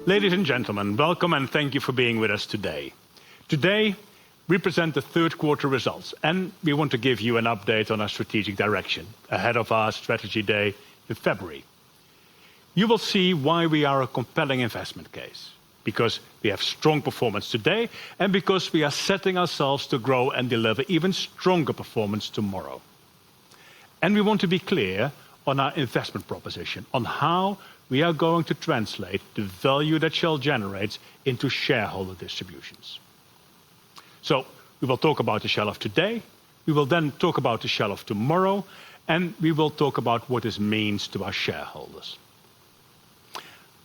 Ladies and gentlemen, welcome and thank you for being with us today. Today, we present the third quarter results, and we want to give you an update on our strategic direction ahead of our strategy day in February. You will see why we are a compelling investment case, because we have strong performance today and because we are setting ourselves to grow and deliver even stronger performance tomorrow. And we want to be clear on our investment proposition, on how we are going to translate the value that Shell generates into shareholder distributions. So we will talk about the Shell of today, we will then talk about the Shell of tomorrow, and we will talk about what this means to our shareholders.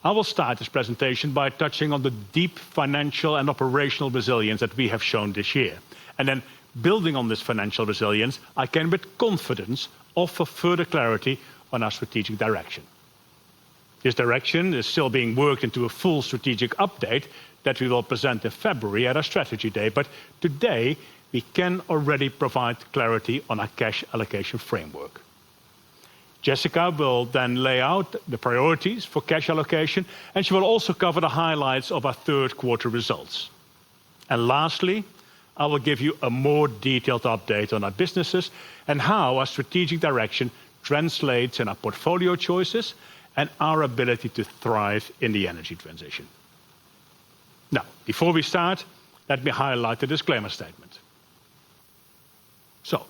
I will start this presentation by touching on the deep financial and operational resilience that we have shown this year. And then, building on this financial resilience, I can with confidence offer further clarity on our strategic direction. This direction is still being worked into a full strategic update that we will present in February at our strategy day, but today we can already provide clarity on our cash allocation framework. Jessica will then lay out the priorities for cash allocation, and she will also cover the highlights of our third quarter results. And lastly, I will give you a more detailed update on our businesses and how our strategic direction translates in our portfolio choices and our ability to thrive in the energy transition. Now, before we start, let me highlight the disclaimer statement. So,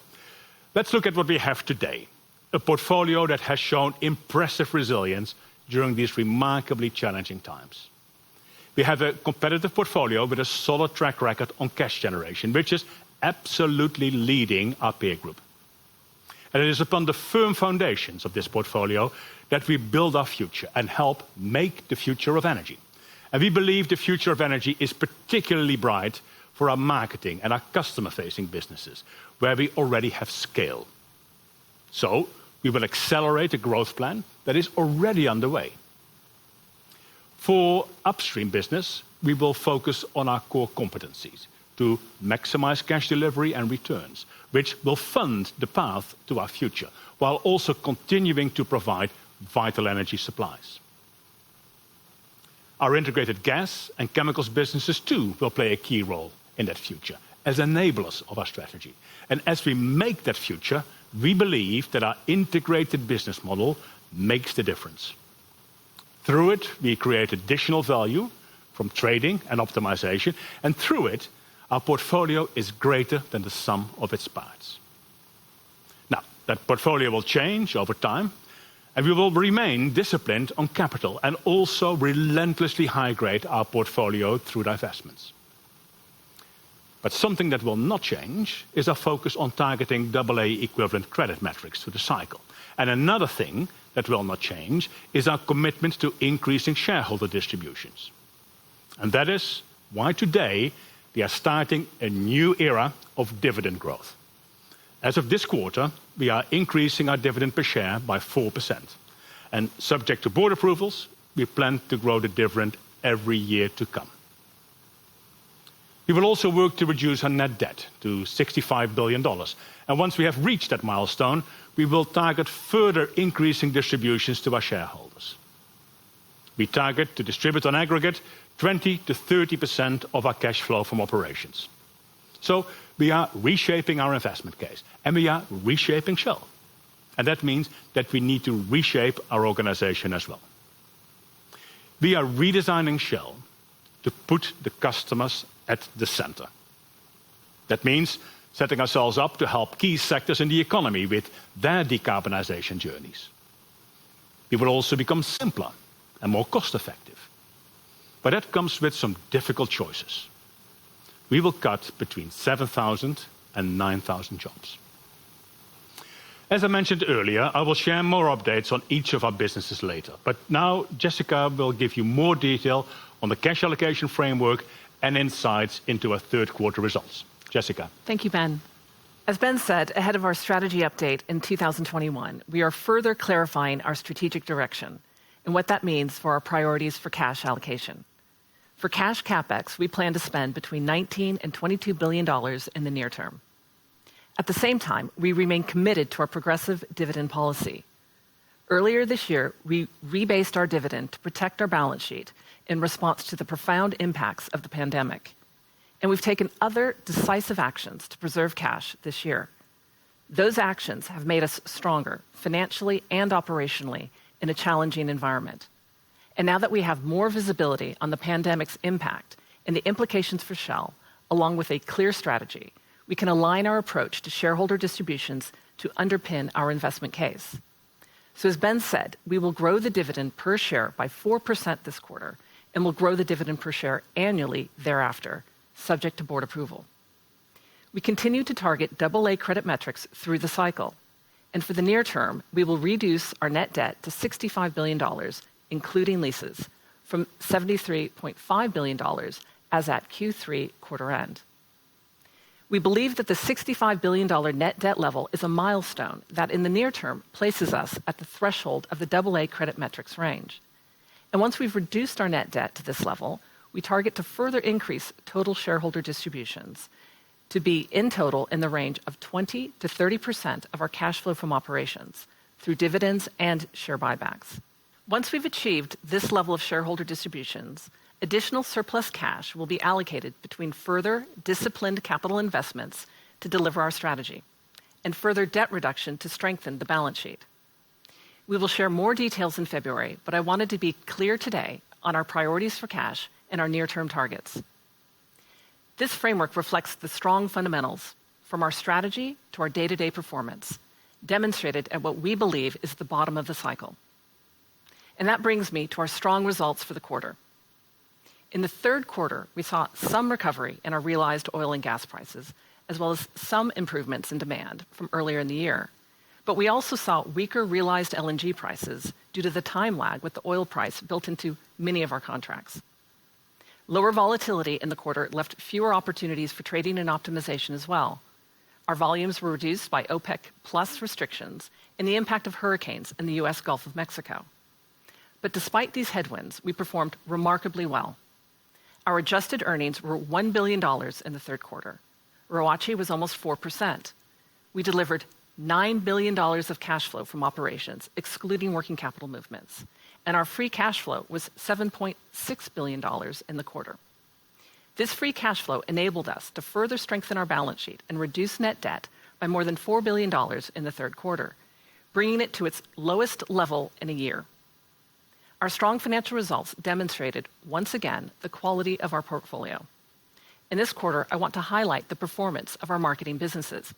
let's look at what we have today. A portfolio that has shown impressive resilience during these remarkably challenging times. We have a competitive portfolio with a solid track record on cash generation, which is absolutely leading our peer group. And it is upon the firm foundations of this portfolio that we build our future and help make the future of energy. And we believe the future of energy is particularly bright for our marketing and our customer-facing businesses, where we already have scale. So, we will accelerate a growth plan that is already underway. For Upstream Business, we will focus on our core competencies to maximize cash delivery and returns, which will fund the path to our future, while also continuing to provide vital energy supplies. Our integrated gas and chemicals businesses too will play a key role in that future as enablers of our strategy. And as we make that future, we believe that our integrated business model makes the difference. Through it, we create additional value from trading and optimization, and through it, our portfolio is greater than the sum of its parts. Now, that portfolio will change over time, and we will remain disciplined on capital and also relentlessly high-grade our portfolio through divestments. But something that will not change is our focus on targeting AA equivalent credit metrics through the cycle. And another thing that will not change is our commitment to increasing shareholder distributions. And that is why today we are starting a new era of dividend growth. As of this quarter, we are increasing our dividend per share by 4%. And subject to board approvals, we plan to grow the dividend every year to come. We will also work to reduce our net debt to $65 billion. And once we have reached that milestone, we will target further increasing distributions to our shareholders. We target to distribute on aggregate 20 to 30% of our cash flow from operations. So we are reshaping our investment case, and we are reshaping Shell. And that means that we need to reshape our organization as well. We are redesigning Shell to put the customers at the center. That means setting ourselves up to help key sectors in the economy with their decarbonization journeys. We will also become simpler and more cost-effective. But that comes with some difficult choices. We will cut between 7,000 and 9,000 jobs. As I mentioned earlier, I will share more updates on each of our businesses later. But now Jessica will give you more detail on the cash allocation framework and insights into our third quarter results. Jessica. Thank you, Ben. As Ben said, ahead of our strategy update in 2021, we are further clarifying our strategic direction and what that means for our priorities for cash allocation. For cash CapEx, we plan to spend between $19 and $22 billion in the near term. At the same time, we remain committed to our progressive dividend policy. Earlier this year, we rebased our dividend to protect our balance sheet in response to the profound impacts of the pandemic. And we've taken other decisive actions to preserve cash this year. Those actions have made us stronger financially and operationally in a challenging environment. And now that we have more visibility on the pandemic's impact and the implications for Shell, along with a clear strategy, we can align our approach to shareholder distributions to underpin our investment case. So as Ben said, we will grow the dividend per share by 4% this quarter, and will grow the dividend per share annually thereafter, subject to board approval. We continue to target AA credit metrics through the cycle. And for the near term, we will reduce our net debt to $65 billion, including leases, from $73.5 billion as at Q3 quarter end. We believe that the $65 billion net debt level is a milestone that in the near term places us at the threshold of the AA credit metrics range. And once we've reduced our net debt to this level, we target to further increase total shareholder distributions to be in total in the range of 20 to 30% of our cash flow from operations through dividends and share buybacks. Once we've achieved this level of shareholder distributions, additional surplus cash will be allocated between further disciplined capital investments to deliver our strategy and further debt reduction to strengthen the balance sheet. We will share more details in February, but I wanted to be clear today on our priorities for cash and our near-term targets. This framework reflects the strong fundamentals from our strategy to our day-to-day performance, demonstrated at what we believe is the bottom of the cycle. And that brings me to our strong results for the quarter. In the third quarter, we saw some recovery in our realized oil and gas prices, as well as some improvements in demand from earlier in the year. But we also saw weaker realized LNG prices due to the time lag with the oil price built into many of our contracts. Lower volatility in the quarter left fewer opportunities for trading and optimization as well. Our volumes were reduced by OPEC plus restrictions and the impact of hurricanes in the U.S. Gulf of Mexico. But despite these headwinds, we performed remarkably well. Our adjusted earnings were $1 billion in the third quarter. ROACE was almost 4%. We delivered $9 billion of cash flow from operations, excluding working capital movements. And our free cash flow was $7.6 billion in the quarter. This free cash flow enabled us to further strengthen our balance sheet and reduce net debt by more than $4 billion in the third quarter, bringing it to its lowest level in a year. Our strong financial results demonstrated, once again, the quality of our portfolio. In this quarter, I want to highlight the performance of our marketing businesses.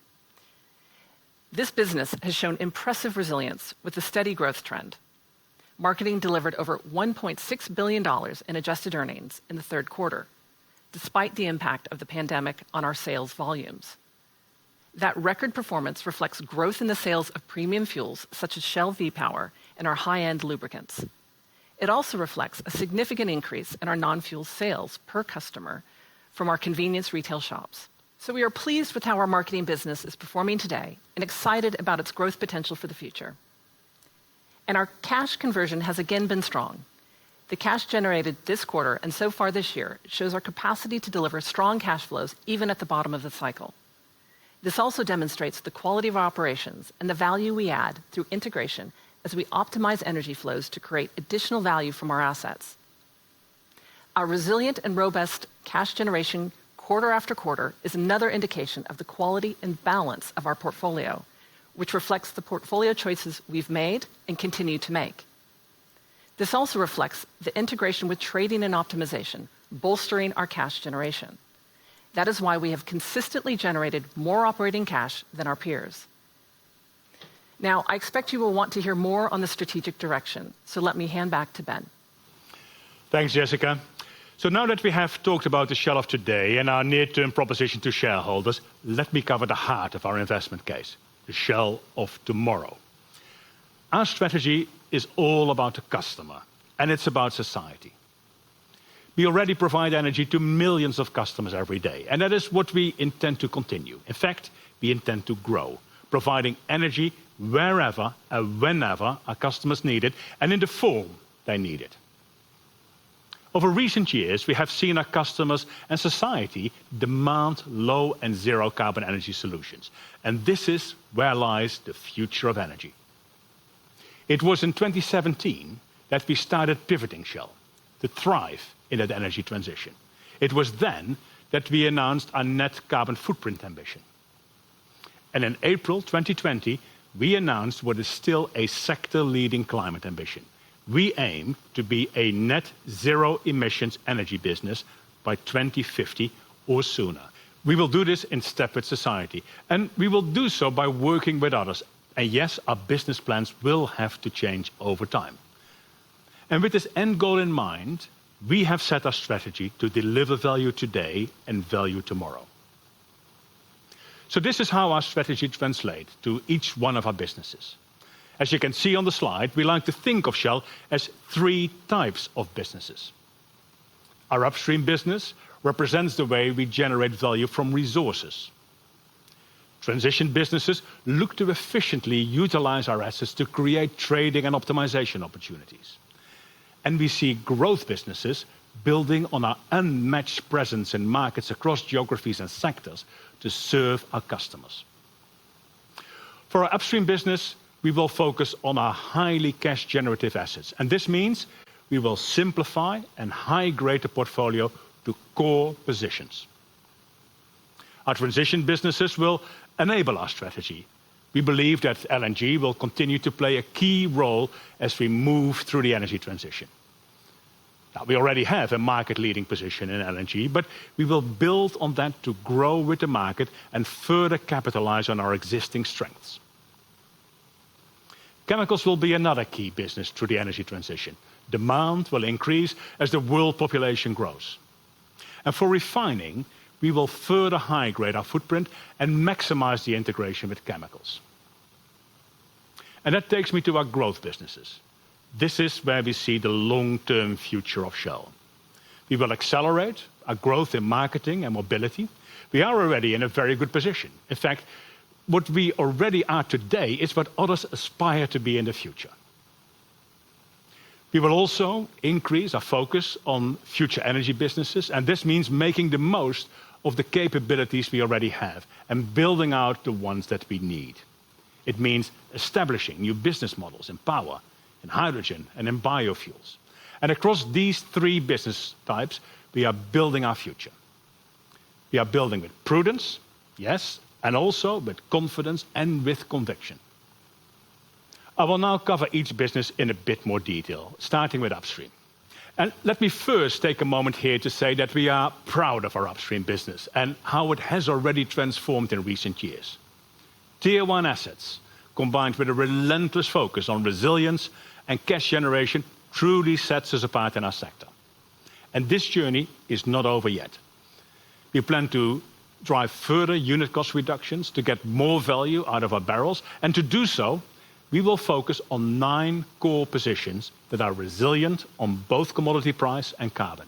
This business has shown impressive resilience with a steady growth trend. Marketing delivered over $1.6 billion in adjusted earnings in the third quarter, despite the impact of the pandemic on our sales volumes. That record performance reflects growth in the sales of premium fuels such as Shell V-Power and our high-end lubricants. It also reflects a significant increase in our non-fuel sales per customer from our convenience retail shops. So we are pleased with how our marketing business is performing today and excited about its growth potential for the future. And our cash conversion has again been strong. The cash generated this quarter and so far this year shows our capacity to deliver strong cash flows even at the bottom of the cycle. This also demonstrates the quality of our operations and the value we add through integration as we optimize energy flows to create additional value from our assets. Our resilient and robust cash generation quarter after quarter is another indication of the quality and balance of our portfolio, which reflects the portfolio choices we've made and continue to make. This also reflects the integration with trading and optimization, bolstering our cash generation. That is why we have consistently generated more operating cash than our peers. Now, I expect you will want to hear more on the strategic direction, so let me hand back to Ben. Thanks, Jessica. So now that we have talked about the Shell of today and our near-term proposition to shareholders, let me cover the heart of our investment case, the Shell of tomorrow. Our strategy is all about the customer, and it's about society. We already provide energy to millions of customers every day, and that is what we intend to continue. In fact, we intend to grow, providing energy wherever and whenever our customers need it, and in the form they need it. Over recent years, we have seen our customers and society demand low and zero carbon energy solutions, and this is where lies the future of energy. It was in 2017 that we started pivoting Shell to thrive in that energy transition. It was then that we announced our net carbon footprint ambition. And in April 2020, we announced what is still a sector-leading climate ambition. We aim to be a net zero emissions energy business by 2050 or sooner. We will do this in step with society, and we will do so by working with others. And yes, our business plans will have to change over time. And with this end goal in mind, we have set our strategy to deliver value today and value tomorrow. So this is how our strategy translates to each one of our businesses. As you can see on the slide, we like to think of Shell as three types of businesses. Our upstream business represents the way we generate value from resources. Transition businesses look to efficiently utilize our assets to create trading and optimization opportunities. And we see growth businesses building on our unmatched presence in markets across geographies and sectors to serve our customers. For our upstream business, we will focus on our highly cash-generative assets. And this means we will simplify and high-grade the portfolio to core positions. Our transition businesses will enable our strategy. We believe that LNG will continue to play a key role as we move through the energy transition. Now, we already have a market-leading position in LNG, but we will build on that to grow with the market and further capitalize on our existing strengths. Chemicals will be another key business through the energy transition. Demand will increase as the world population grows. And for refining, we will further high-grade our footprint and maximize the integration with chemicals. And that takes me to our growth businesses. This is where we see the long-term future of Shell. We will accelerate our growth in marketing and mobility. We are already in a very good position. In fact, what we already are today is what others aspire to be in the future. We will also increase our focus on future energy businesses, and this means making the most of the capabilities we already have and building out the ones that we need. It means establishing new business models in power, in hydrogen, and in biofuels. And across these three business types, we are building our future. We are building with prudence, yes, and also with confidence and with conviction. I will now cover each business in a bit more detail, starting with upstream. And let me first take a moment here to say that we are proud of our upstream business and how it has already transformed in recent years. Tier 1 assets, combined with a relentless focus on resilience and cash generation, truly sets us apart in our sector. And this journey is not over yet. We plan to drive further unit cost reductions to get more value out of our barrels, and to do so, we will focus on 9 core positions that are resilient on both commodity price and carbon.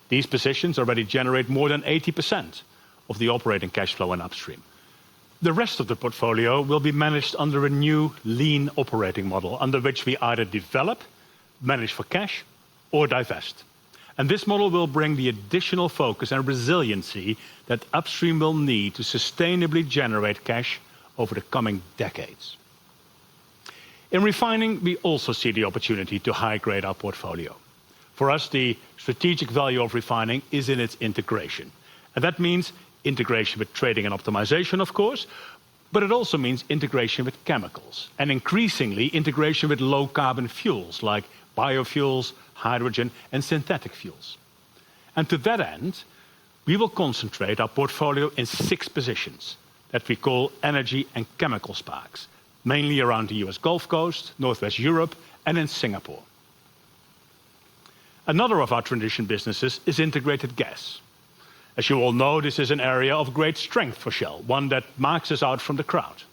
These positions already generate more than 80% of the operating cash flow in upstream. The rest of the portfolio will be managed under a new lean operating model, under which we either develop, manage for cash, or divest. And this model will bring the additional focus and resiliency that upstream will need to sustainably generate cash over the coming decades. In refining, we also see the opportunity to high-grade our portfolio. For us, the strategic value of refining is in its integration. And that means integration with trading and optimization, of course, but it also means integration with chemicals, and increasingly integration with low-carbon fuels like biofuels, hydrogen, and synthetic fuels. And to that end, we will concentrate our portfolio in 6 positions that we call energy and chemical sparks, mainly around the US Gulf Coast, Northwest Europe, and in Singapore. Another of our transition businesses is integrated gas. As you all know, this is an area of great strength for Shell, one that marks us out from the crowd.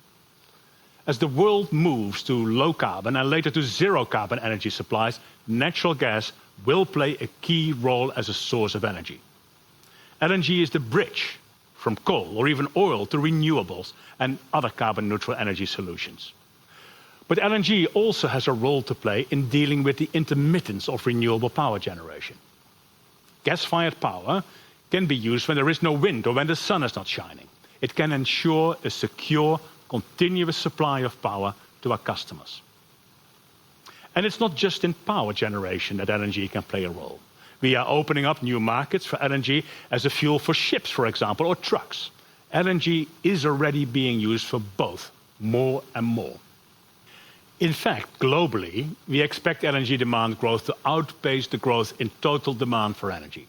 As the world moves to low carbon and later to zero carbon energy supplies, natural gas will play a key role as a source of energy. LNG is the bridge from coal or even oil to renewables and other carbon-neutral energy solutions. But LNG also has a role to play in dealing with the intermittence of renewable power generation. Gas-fired power can be used when there is no wind or when the sun is not shining. It can ensure a secure, continuous supply of power to our customers. And it's not just in power generation that LNG can play a role. We are opening up new markets for LNG as a fuel for ships, for example, or trucks. LNG is already being used for both, more and more. In fact, globally, we expect LNG demand growth to outpace the growth in total demand for energy.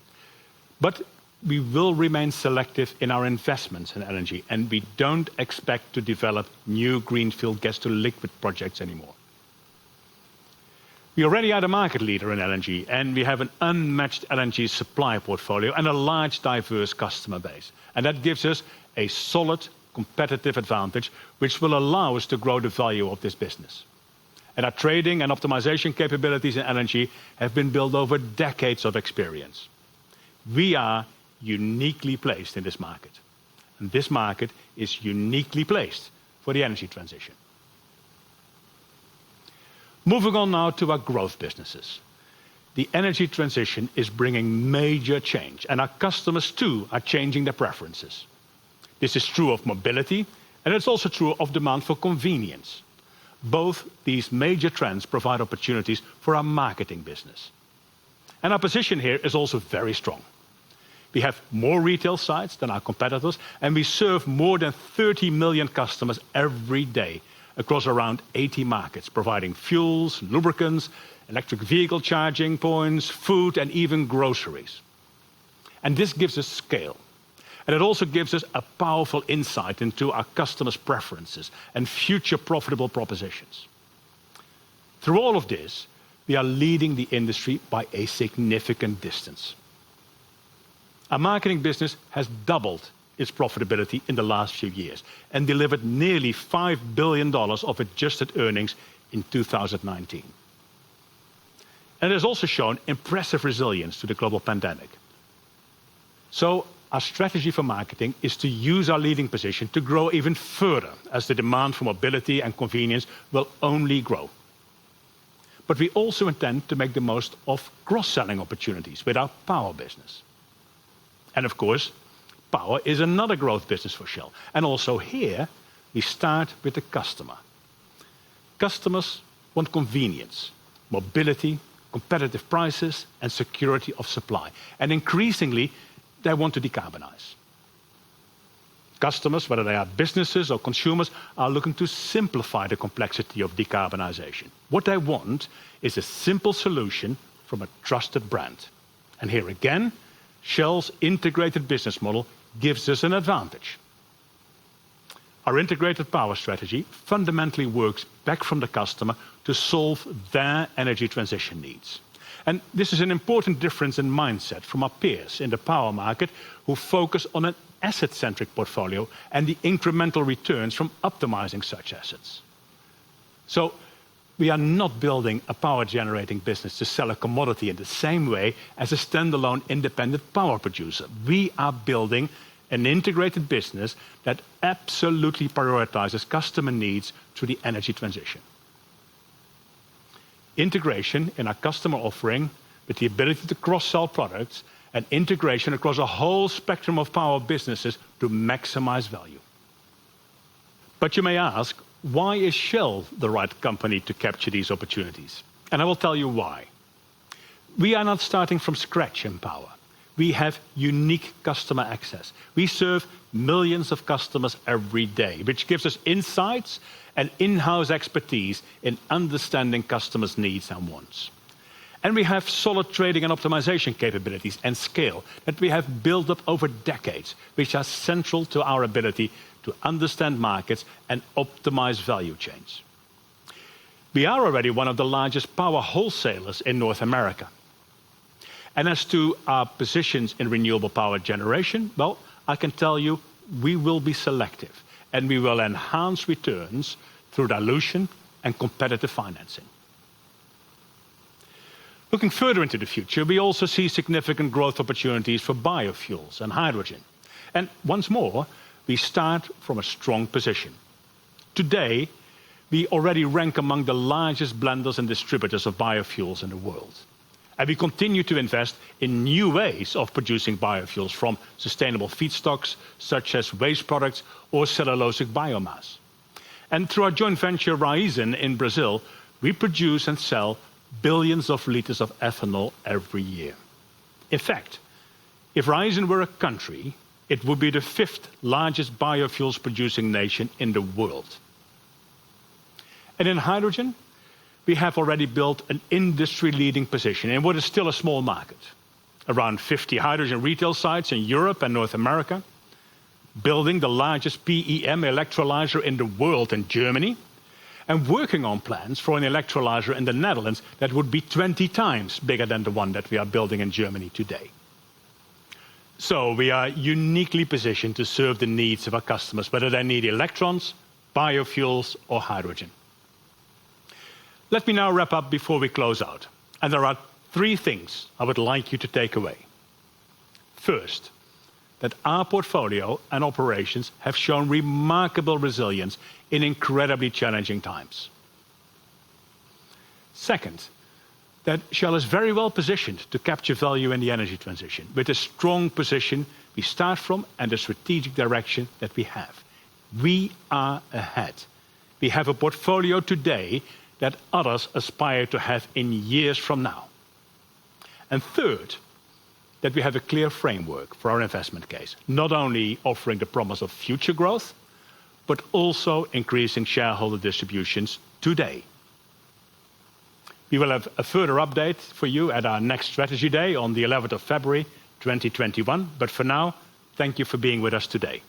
But we will remain selective in our investments in LNG, and we don't expect to develop new greenfield gas-to-liquid projects anymore. We already are the market leader in LNG, and we have an unmatched LNG supply portfolio and a large, diverse customer base. And that gives us a solid competitive advantage, which will allow us to grow the value of this business. And our trading and optimization capabilities in LNG have been built over decades of experience. We are uniquely placed in this market. And this market is uniquely placed for the energy transition. Moving on now to our growth businesses. The energy transition is bringing major change, and our customers too are changing their preferences. This is true of mobility, and it's also true of demand for convenience. Both these major trends provide opportunities for our marketing business. And our position here is also very strong. We have more retail sites than our competitors, and we serve more than 30 million customers every day across around 80 markets, providing fuels, lubricants, electric vehicle charging points, food, and even groceries. And this gives us scale. And it also gives us a powerful insight into our customers' preferences and future profitable propositions. Through all of this, we are leading the industry by a significant distance. Our marketing business has doubled its profitability in the last few years and delivered nearly $5 billion of adjusted earnings in 2019. And it has also shown impressive resilience to the global pandemic. So our strategy for marketing is to use our leading position to grow even further as the demand for mobility and convenience will only grow. But we also intend to make the most of cross-selling opportunities with our power business. And of course, power is another growth business for Shell. And also here, we start with the customer. Customers want convenience, mobility, competitive prices, and security of supply. And increasingly, they want to decarbonize. Customers, whether they are businesses or consumers, are looking to simplify the complexity of decarbonization. What they want is a simple solution from a trusted brand. And here again, Shell's integrated business model gives us an advantage. Our integrated power strategy fundamentally works back from the customer to solve their energy transition needs. And this is an important difference in mindset from our peers in the power market who focus on an asset-centric portfolio and the incremental returns from optimizing such assets. So we are not building a power-generating business to sell a commodity in the same way as a standalone independent power producer. We are building an integrated business that absolutely prioritizes customer needs through the energy transition. Integration in our customer offering with the ability to cross-sell products and integration across a whole spectrum of power businesses to maximize value. But you may ask, why is Shell the right company to capture these opportunities? And I will tell you why. We are not starting from scratch in power. We have unique customer access. We serve millions of customers every day, which gives us insights and in-house expertise in understanding customers' needs and wants. And we have solid trading and optimization capabilities and scale that we have built up over decades, which are central to our ability to understand markets and optimize value chains. We are already one of the largest power wholesalers in North America. And as to our positions in renewable power generation, well, I can tell you we will be selective and we will enhance returns through dilution and competitive financing. Looking further into the future, we also see significant growth opportunities for biofuels and hydrogen. And once more, we start from a strong position. Today, we already rank among the largest blenders and distributors of biofuels in the world. And we continue to invest in new ways of producing biofuels from sustainable feedstocks, such as waste products or cellulosic biomass. And through our joint venture Raízen in Brazil, we produce and sell billions of liters of ethanol every year. In fact, if Ryzen were a country, it would be the 5th largest biofuels producing nation in the world. And in hydrogen, we have already built an industry-leading position in what is still a small market. Around 50 hydrogen retail sites in Europe and North America, building the largest PEM electrolyzer in the world in Germany, and working on plans for an electrolyzer in the Netherlands that would be 20 times bigger than the one that we are building in Germany today. So we are uniquely positioned to serve the needs of our customers, whether they need electrons, biofuels, or hydrogen. Let me now wrap up before we close out. And there are 3 things I would like you to take away. First, that our portfolio and operations have shown remarkable resilience in incredibly challenging times. Second, that Shell is very well positioned to capture value in the energy transition with a strong position we start from and the strategic direction that we have. We are ahead. We have a portfolio today that others aspire to have in years from now. And third, that we have a clear framework for our investment case, not only offering the promise of future growth, but also increasing shareholder distributions today. We will have a further update for you at our next strategy day on the 11th of February 2021. But for now, thank you for being with us today.